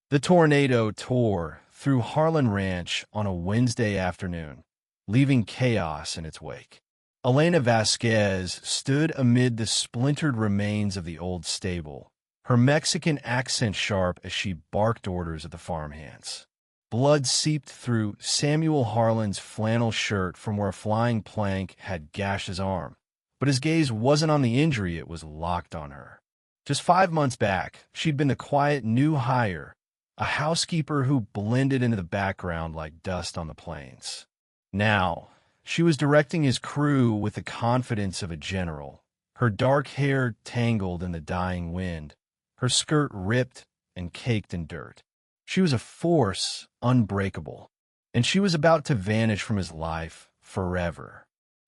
The tornado tore through Harlan Ranch on a Wednesday afternoon, leaving chaos in its wake. Elena Vasquez stood amid the splintered remains of the old stable, her Mexican accent sharp as she barked orders at the farmhands. Blood seeped through Samuel Harlan's flannel shirt from where a flying plank had gashed his arm, but his gaze wasn't on the injury, it was locked on her. Just 5 months back, she'd been the quiet new hire, a housekeeper who blended into the background like dust on the plains. Now, she was directing his crew with the confidence of a general, her dark hair tangled in the dying wind, her skirt ripped and caked in dirt. She was a force unbreakable, and she was about to vanish from his life forever.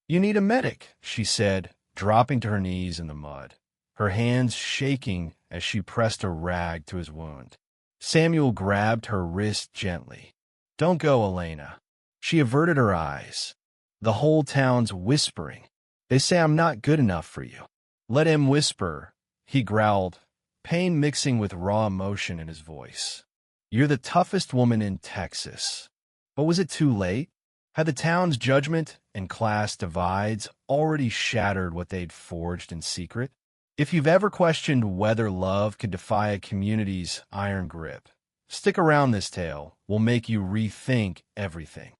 "You need a medic," she said, dropping to her knees in the mud, her hands shaking as she pressed a rag to his wound. Samuel grabbed her wrist gently. "Don't go, Elena." She averted her eyes. "The whole town's whispering. They say I'm not good enough for you." "Let him whisper," he growled, pain mixing with raw emotion in his voice. "You're the toughest woman in Texas." But was it too late? Had the town's judgment and class divides already shattered what they'd forged in secret? If you've ever questioned whether love could defy a community's iron grip, stick around. This tale will make you rethink everything.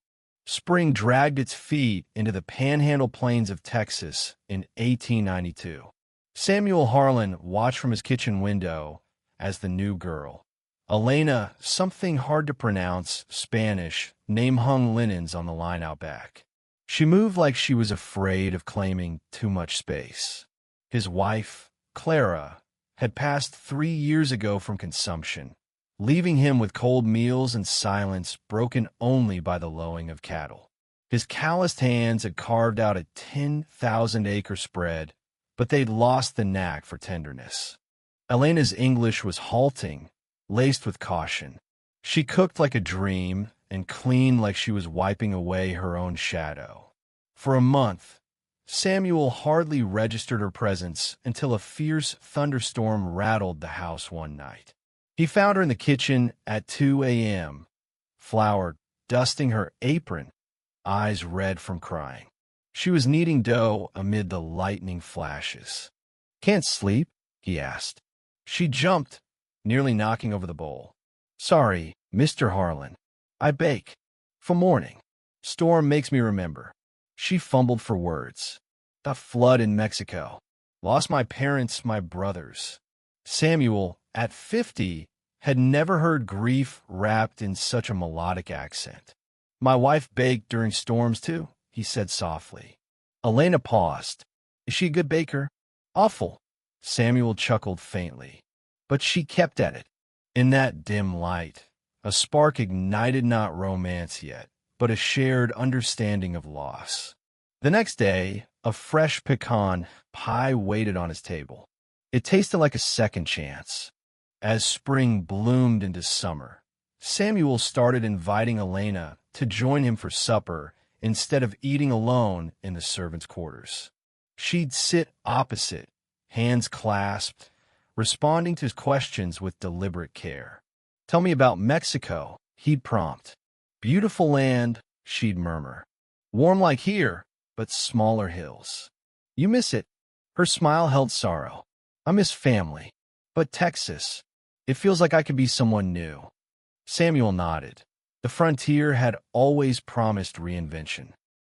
Spring dragged its feet into the Panhandle Plains of Texas in 1892. Samuel Harlan watched from his kitchen window as the new girl, Elena, something hard to pronounce, Spanish, name-hung linens on the line out back. She moved like she was afraid of claiming too much space. His wife, Clara, had passed 3 years ago from consumption, leaving him with cold meals and silence broken only by the lowing of cattle. His calloused hands had carved out a 10,000-acre spread, but they'd lost the knack for tenderness. Elena's English was halting, laced with caution. She cooked like a dream and cleaned like she was wiping away her own shadow. For a month, Samuel hardly registered her presence until a fierce thunderstorm rattled the house one night. He found her in the kitchen at 2 a.m., flour dusting her apron, eyes red from crying. She was kneading dough amid the lightning flashes. "Can't sleep?" he asked. She jumped, nearly knocking over the bowl. "Sorry, Mr. Harlan. I bake. For morning. Storm makes me remember." She fumbled for words. "The flood in Mexico. Lost my parents, my brothers." Samuel, at 50, had never heard grief wrapped in such a melodic accent. "My wife baked during storms, too," he said softly. Elena paused. "Is she a good baker?" "Awful." Samuel chuckled faintly. But she kept at it. In that dim light, a spark ignited, not romance yet, but a shared understanding of loss. The next day, a fresh pecan pie waited on his table. It tasted like a second chance. As spring bloomed into summer, Samuel started inviting Elena to join him for supper instead of eating alone in the servants' quarters. She'd sit opposite, hands clasped, responding to his questions with deliberate care. "Tell me about Mexico," he'd prompt. "Beautiful land," she'd murmur. "Warm like here, but smaller hills. You miss it." Her smile held sorrow. "I miss family. But Texas, it feels like I could be someone new." Samuel nodded. The frontier had always promised reinvention.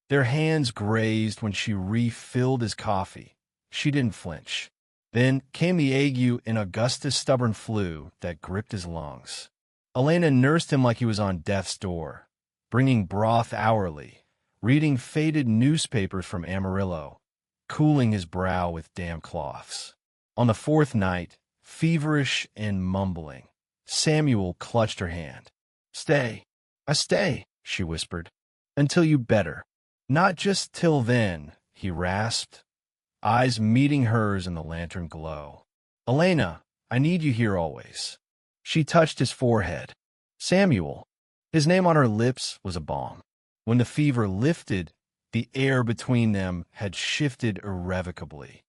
Their hands grazed when she refilled his coffee. She didn't flinch. Then came the ague and Augusta's stubborn flu that gripped his lungs. Elena nursed him like he was on death's door, bringing broth hourly, reading faded newspapers from Amarillo, cooling his brow with damp cloths. On the fourth night, feverish and mumbling, Samuel clutched her hand. "Stay. I stay," she whispered. "Until you better." "Not just till then," he rasped, eyes meeting hers in the lantern glow. "Elena, I need you here always." She touched his forehead. "Samuel." His name on her lips was a balm. When the fever lifted, the air between them had shifted irrevocably.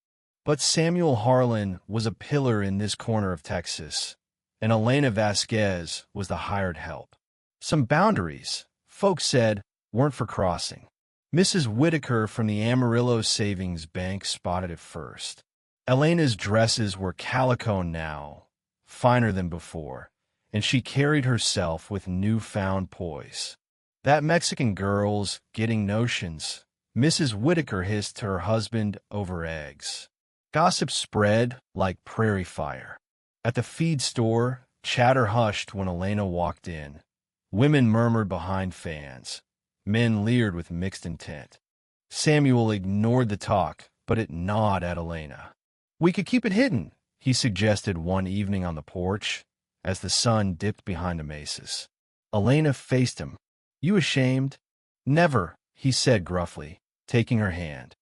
But Samuel Harlan was a pillar in this corner of Texas, and Elena Vasquez was the hired help. Some boundaries, folks said, weren't for crossing. Mrs. Whitaker from the Amarillo Savings Bank spotted it first. Elena's dresses were calico now, finer than before, and she carried herself with newfound poise. "That Mexican girl's getting notions," Mrs. Whitaker hissed to her husband over eggs. Gossip spread like prairie fire. At the feed store, chatter hushed when Elena walked in. Women murmured behind fans. Men leered with mixed intent. Samuel ignored the talk, but it gnawed at Elena. "We could keep it hidden," he suggested one evening on the porch, as the sun dipped behind the mesas. Elena faced him. "You ashamed?" "Never," he said gruffly, taking her hand.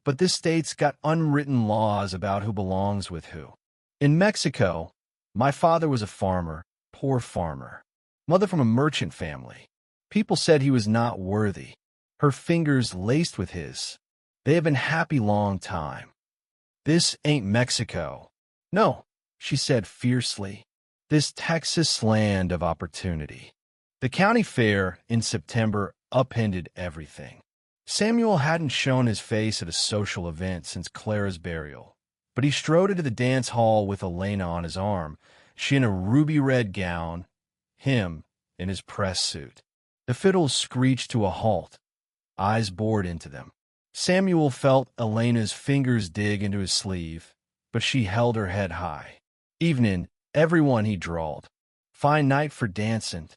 "But this state's got unwritten laws about who belongs with who. In Mexico, my father was a farmer, poor farmer. Mother from a merchant family. People said he was not worthy." Her fingers laced with his. "They have been happy long time. This ain't Mexico." "No," she said fiercely. "This Texas land of opportunity." The county fair in September upended everything. Samuel hadn't shown his face at a social event since Clara's burial, but he strode into the dance hall with Elena on his arm, she in a ruby-red gown, him in his press suit. The fiddles screeched to a halt, eyes bored into them. Samuel felt Elena's fingers dig into his sleeve, but she held her head high. "Evenin', everyone," he drawled. "Fine night for dancin'."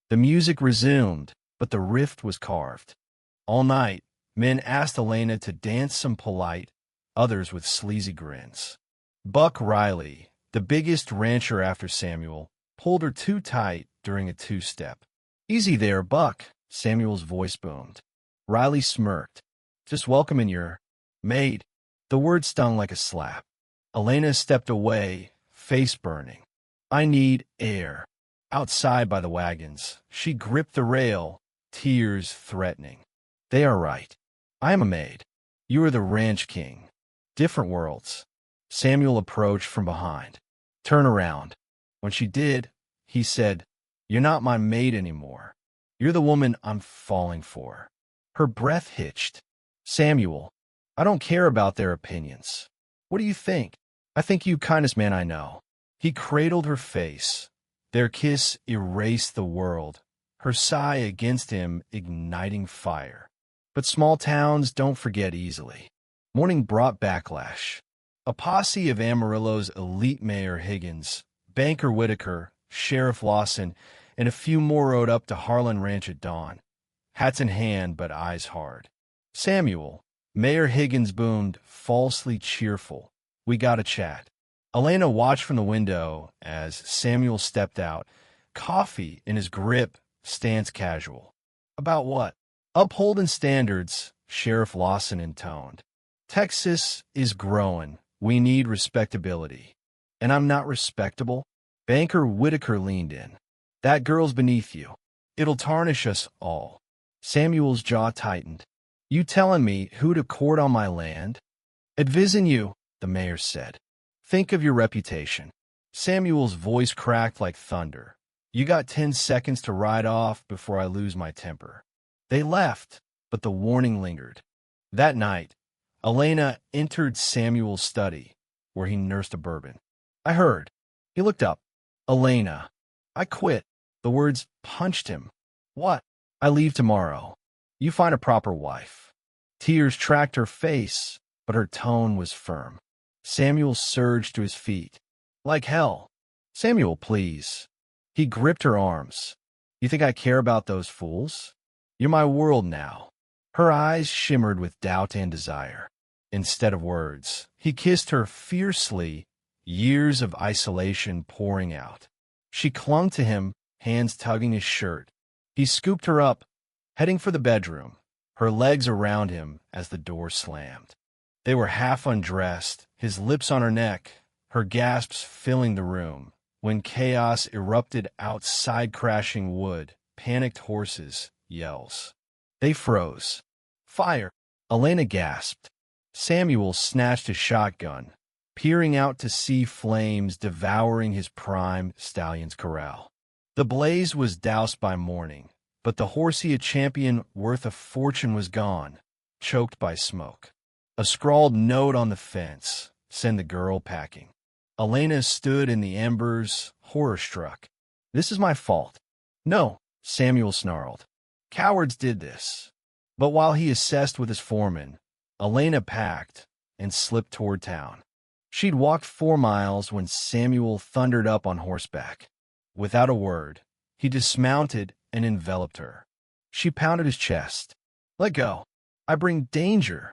The music resumed, but the rift was carved. All night, men asked Elena to dance, some polite, others with sleazy grins. Buck Riley, the biggest rancher after Samuel, pulled her too tight during a two-step. "Easy there, Buck," Samuel's voice boomed. Riley smirked. "Just welcoming your maid." The word stung like a slap. Elena stepped away, face burning. "I need air." Outside by the wagons, she gripped the rail, tears threatening. "They are right. I am a maid. You are the ranch king. Different worlds." Samuel approached from behind. "Turn around." When she did, he said, "You're not my maid anymore. You're the woman I'm falling for." Her breath hitched. "Samuel, I don't care about their opinions. What do you think?" "I think you kindest man I know." He cradled her face. Their kiss erased the world, her sigh against him igniting fire. But small towns don't forget easily. Morning brought backlash. A posse of Amarillo's elite Mayor Higgins, Banker Whitaker, Sheriff Lawson, and a few more rode up to Harlan Ranch at dawn, hats in hand but eyes hard. "Samuel," Mayor Higgins boomed, falsely cheerful. "We gotta chat." Elena watched from the window as Samuel stepped out, coffee in his grip, stance casual. "About what?" "Upholding standards," Sheriff Lawson intoned. "Texas is growing. We need respectability." "And I'm not respectable?" Banker Whitaker leaned in. "That girl's beneath you. It'll tarnish us all." Samuel's jaw tightened. "You telling me who to court on my land?" "Advising you," the mayor said. "Think of your reputation." Samuel's voice cracked like thunder. "You got 10 seconds to ride off before I lose my temper." They left, but the warning lingered. That night, Elena entered Samuel's study, where he nursed a bourbon. "I heard." He looked up. "Elena, I quit." The words punched him. "What?" "I leave tomorrow. You find a proper wife." Tears tracked her face, but her tone was firm. Samuel surged to his feet. "Like hell." "Samuel, please." He gripped her arms. "You think I care about those fools? You're my world now." Her eyes shimmered with doubt and desire. Instead of words, he kissed her fiercely, years of isolation pouring out. She clung to him, hands tugging his shirt. He scooped her up, heading for the bedroom, her legs around him as the door slammed. They were half undressed, his lips on her neck, her gasps filling the room, when chaos erupted outside, crashing wood, panicked horses, yells. They froze. "Fire!" Elena gasped. Samuel snatched his shotgun, peering out to see flames devouring his prime stallion's corral. The blaze was doused by morning, but the horse he had championed worth a fortune was gone, choked by smoke. A scrawled note on the fence sent the girl packing. Elena stood in the embers, horror-struck. "This is my fault." "No," Samuel snarled. "Cowards did this." But while he assessed with his foreman, Elena packed and slipped toward town. She'd walked 4 miles when Samuel thundered up on horseback. Without a word, he dismounted and enveloped her. She pounded his chest. "Let go. I bring danger."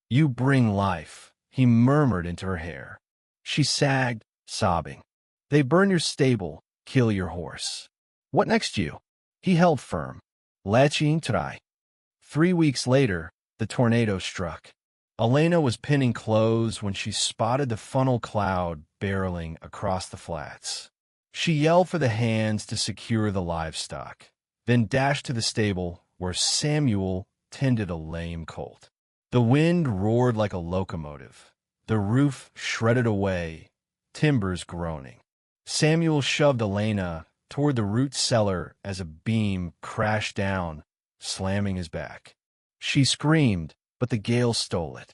"You bring life," he murmured into her hair. She sagged, sobbing. "They burn your stable, kill your horse. What next, you?" He held firm. "Let's try." 3 weeks later, the tornado struck. Elena was pinning clothes when she spotted the funnel cloud barreling across the flats. She yelled for the hands to secure the livestock, then dashed to the stable where Samuel tended a lame colt. The wind roared like a locomotive. The roof shredded away, timbers groaning. Samuel shoved Elena toward the root cellar as a beam crashed down, slamming his back. She screamed, but the gale stole it.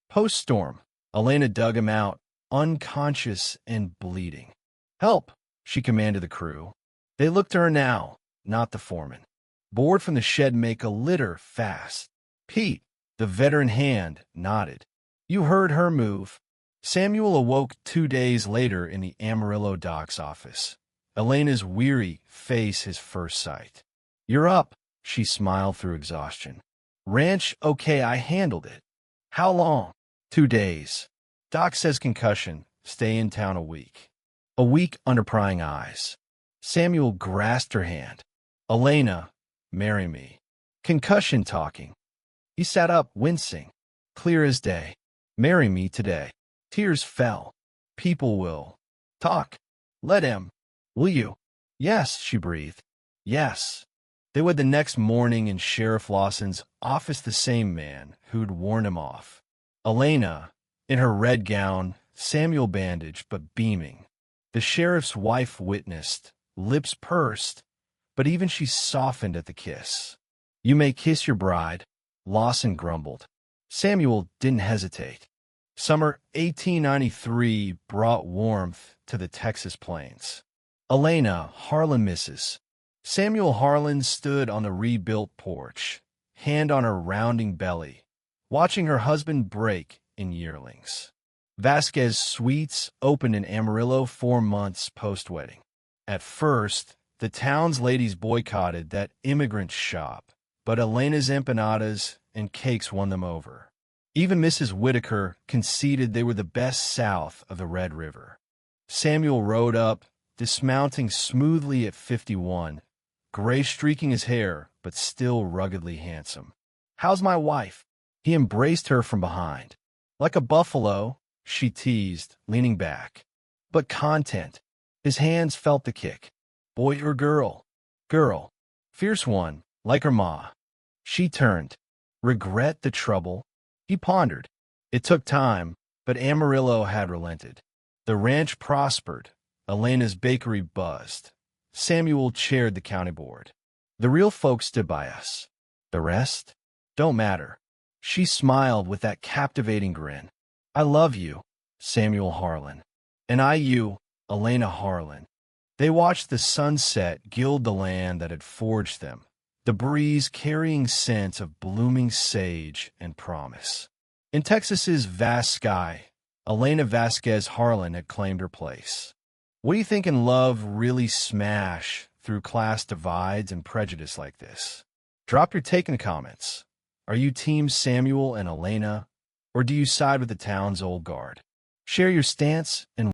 Post-storm, Elena dug him out, unconscious and bleeding. "Help!" she commanded the crew. They looked to her now, not the foreman. Board from the shed make a litter fast. Pete, the veteran hand, nodded. "You heard her move." Samuel awoke 2 days later in the Amarillo docks office. Elena's weary face his first sight. "You're up," she smiled through exhaustion. "Ranch, okay, I handled it." "How long?" 2 days. "Doc says concussion, stay in town a week." A week under prying eyes. Samuel grasped her hand. "Elena, marry me." Concussion talking. He sat up, wincing, clear as day. "Marry me today." Tears fell. "People will talk. Let him. Will you?" "Yes," she breathed. "Yes." They were the next morning in Sheriff Lawson's office, the same man who'd warned him off. Elena, in her red gown, Samuel bandaged but beaming. The sheriff's wife witnessed, lips pursed, but even she softened at the kiss. "You may kiss your bride," Lawson grumbled. Samuel didn't hesitate. Summer 1893 brought warmth to the Texas plains. Elena, Harlan misses. Samuel Harlan stood on the rebuilt porch, hand on her rounding belly, watching her husband break in yearlings. Vasquez Sweets opened in Amarillo 4 months post-wedding. At first, the town's ladies boycotted that immigrant shop, but Elena's empanadas and cakes won them over. Even Mrs. Whitaker conceded they were the best south of the Red River. Samuel rode up, dismounting smoothly at 51, gray streaking his hair, but still ruggedly handsome. "How's my wife?" He embraced her from behind. "Like a buffalo," she teased, leaning back. "But content." His hands felt the kick. "Boy or girl?" "Girl. Fierce one, like her ma." She turned. "Regret the trouble?" He pondered. It took time, but Amarillo had relented. The ranch prospered. Elena's bakery buzzed. Samuel chaired the county board. "The real folks stood by us. The rest don't matter." She smiled with that captivating grin. "I love you, Samuel Harlan." "And I you, Elena Harlan." They watched the sunset gild the land that had forged them, the breeze carrying scents of blooming sage and promise. In Texas's vast sky, Elena Vasquez Harlan had claimed her place. What do you think in love really smash through class divides and prejudice like this? Drop your take in the comments. Are you Team Samuel and Elena, or do you side with the town's old guard? Share your stance and